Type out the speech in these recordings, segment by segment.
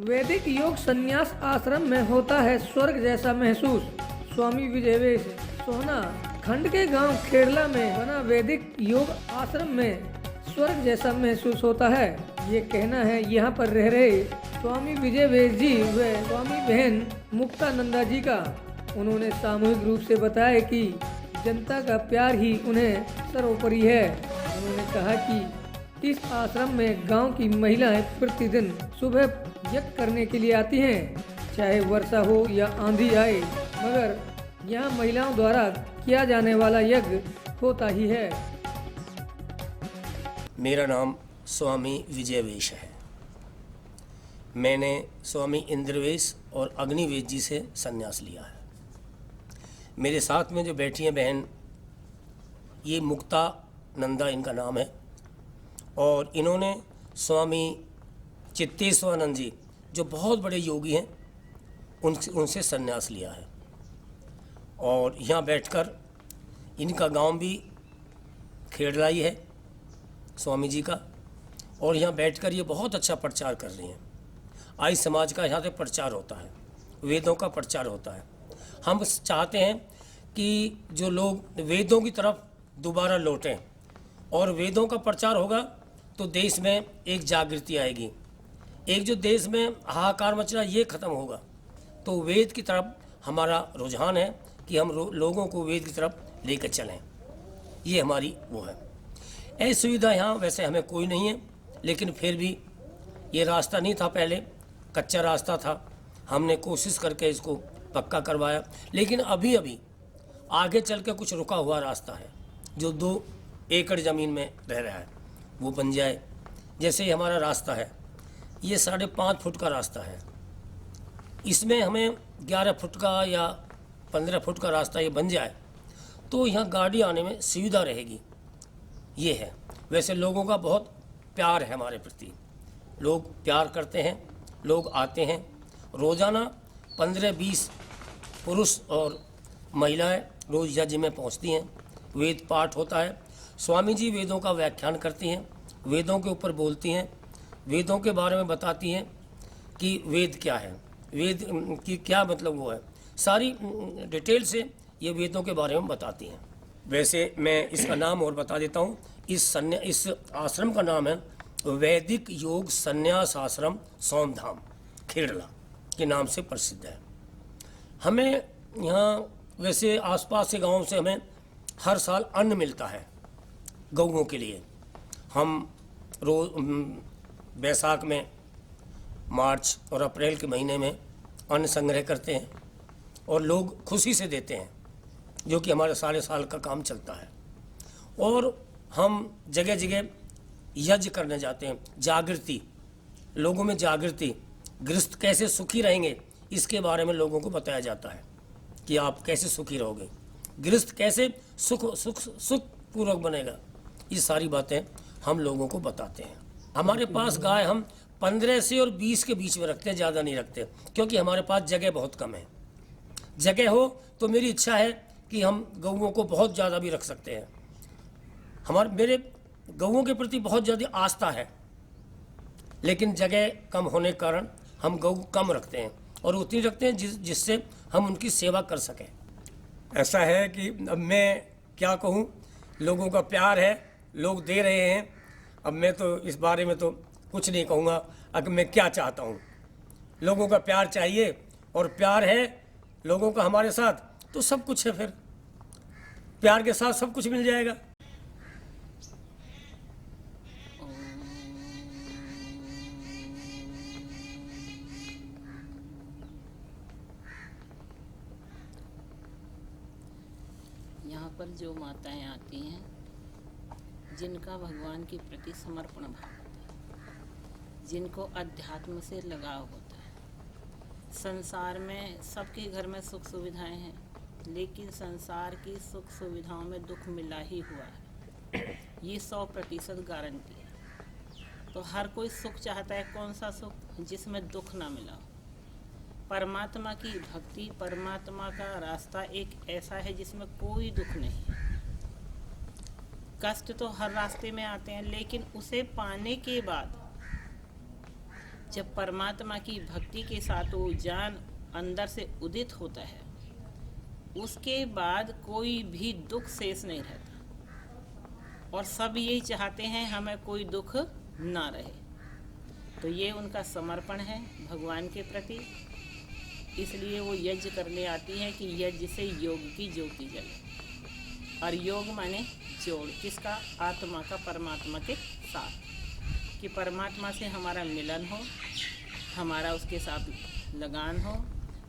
वैदिक योग संन्यास आश्रम में होता है स्वर्ग जैसा महसूस। स्वामी विजयवेश सोहना खंड के गांव खेड़ला में बना वैदिक योग आश्रम में स्वर्ग जैसा महसूस होता है। ये कहना है यहाँ पर रह रहे स्वामी विजयवेश जी व स्वामी बहन मुक्तानंदा जी का। उन्होंने सामूहिक रूप से बताया कि जनता का प्यार ही उन्हें सर्वोपरि है। उन्होंने कहा कि इस आश्रम में गांव की महिलाएं प्रतिदिन सुबह यज्ञ करने के लिए आती हैं, चाहे वर्षा हो या आंधी आए, मगर यहाँ महिलाओं द्वारा किया जाने वाला यज्ञ होता ही है। मेरा नाम स्वामी विजयवेश है। मैंने स्वामी इंद्रवेश और अग्निवेश जी से संन्यास लिया है। मेरे साथ में जो बैठी हैं बहन, ये मुक्ता नंदा इनका नाम है, और इन्होंने स्वामी चित्तेश्वरानंद जी जो बहुत बड़े योगी हैं उनसे संन्यास लिया है। और यहाँ बैठकर इनका गांव भी खेड़ला ही है स्वामी जी का, और यहाँ बैठकर ये बहुत अच्छा प्रचार कर रही हैं। आर्य समाज का यहाँ से प्रचार होता है, वेदों का प्रचार होता है। हम चाहते हैं कि जो लोग वेदों की तरफ दोबारा लौटें, और वेदों का प्रचार होगा तो देश में एक जागृति आएगी। एक जो देश में हाहाकार मच रहा ये ख़त्म होगा, तो वेद की तरफ हमारा रुझान है कि हम लोगों को वेद की तरफ लेकर चलें। ये हमारी वो है। ऐसी सुविधा यहाँ वैसे हमें कोई नहीं है, लेकिन फिर भी ये रास्ता नहीं था, पहले कच्चा रास्ता था। हमने कोशिश करके इसको पक्का करवाया, लेकिन अभी अभी आगे चल के कुछ रुका हुआ रास्ता है जो 2 एकड़ ज़मीन में रह रहा है, वो बन जाए। जैसे ही हमारा रास्ता है, ये 5.5 फुट का रास्ता है, इसमें हमें 11 फुट का या 15 फुट का रास्ता ये बन जाए तो यहाँ गाड़ी आने में सुविधा रहेगी। ये है। वैसे लोगों का बहुत प्यार है हमारे प्रति, लोग प्यार करते हैं, लोग आते हैं। रोज़ाना 15-20 पुरुष और महिलाएं रोज़ यज्ञ में पहुँचती हैं। वेद पाठ होता है, स्वामी जी वेदों का व्याख्यान करती हैं, वेदों के ऊपर बोलती हैं, वेदों के बारे में बताती हैं कि वेद क्या है, वेद की क्या मतलब वो है, सारी डिटेल से ये वेदों के बारे में बताती हैं। वैसे मैं इसका नाम और बता देता हूँ। इस आश्रम का नाम है वैदिक योग संन्यास आश्रम सोमधाम खेड़ला के नाम से प्रसिद्ध है। हमें यहाँ वैसे आसपास के गाँव से हमें हर साल अन्न मिलता है गऊओं के लिए। हम रोज बैसाख में, मार्च और अप्रैल के महीने में अन्न संग्रह करते हैं और लोग खुशी से देते हैं, जो कि हमारे सारे साल का काम चलता है। और हम जगह जगह यज्ञ करने जाते हैं। जागृति, लोगों में जागृति, गृहस्थ कैसे सुखी रहेंगे इसके बारे में लोगों को बताया जाता है कि आप कैसे सुखी रहोगे, गृहस्थ कैसे सुख पूर्वक बनेगा। ये सारी बातें हम लोगों को बताते हैं। हमारे पास गाय हम 15 से और 20 के बीच में रखते हैं, ज़्यादा नहीं रखते, क्योंकि हमारे पास जगह बहुत कम है। जगह हो तो मेरी इच्छा है कि हम गऊओं को बहुत ज़्यादा भी रख सकते हैं। मेरे गऊओं के प्रति बहुत ज़्यादा आस्था है, लेकिन जगह कम होने के कारण हम गऊ कम रखते हैं, और उतनी रखते हैं जिससे हम उनकी सेवा कर सकें। ऐसा है कि अब मैं क्या कहूँ, लोगों का प्यार है, लोग दे रहे हैं। अब मैं तो इस बारे में तो कुछ नहीं कहूँगा। अब मैं क्या चाहता हूँ, लोगों का प्यार चाहिए, और प्यार है लोगों का हमारे साथ तो सब कुछ है। फिर प्यार के साथ सब कुछ मिल जाएगा। यहाँ पर जो माताएं आती हैं, जिनका भगवान के प्रति समर्पण भाव होता है, जिनको अध्यात्म से लगाव होता है। संसार में सबके घर में सुख सुविधाएं हैं, लेकिन संसार की सुख सुविधाओं में दुख मिला ही हुआ है। ये 100% गारंटी है। तो हर कोई सुख चाहता है। कौन सा सुख? जिसमें दुख ना मिला हो। परमात्मा की भक्ति, परमात्मा का रास्ता एक ऐसा है जिसमें कोई दुख नहीं। कष्ट तो हर रास्ते में आते हैं, लेकिन उसे पाने के बाद जब परमात्मा की भक्ति के साथ वो ज्ञान अंदर से उदित होता है, उसके बाद कोई भी दुख शेष नहीं रहता और सब यही चाहते हैं हमें कोई दुख ना रहे। तो ये उनका समर्पण है भगवान के प्रति, इसलिए वो यज्ञ करने आती है कि यज्ञ से योग की ज्योति जले। और योग माने जोड़, किसका? आत्मा का परमात्मा के साथ, कि परमात्मा से हमारा मिलन हो, हमारा उसके साथ लगान हो,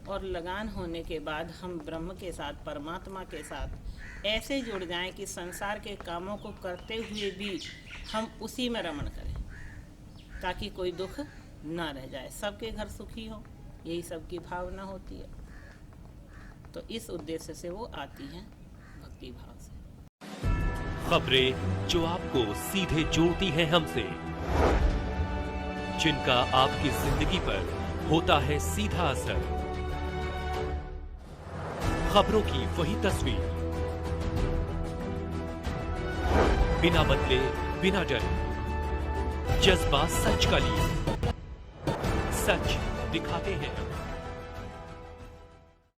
और लगान होने के बाद हम ब्रह्म के साथ, परमात्मा के साथ ऐसे जुड़ जाएं कि संसार के कामों को करते हुए भी हम उसी में रमण करें, ताकि कोई दुख ना रह जाए, सबके घर सुखी हो, यही सबकी भावना होती है। तो इस उद्देश्य से वो आती हैं भक्ति भाव से। खबरें जो आपको सीधे जोड़ती हैं हमसे, जिनका आपकी जिंदगी पर होता है सीधा असर, खबरों की वही तस्वीर, बिना बदले बिना डरे, जज्बा सच का लिए, सच दिखाते हैं।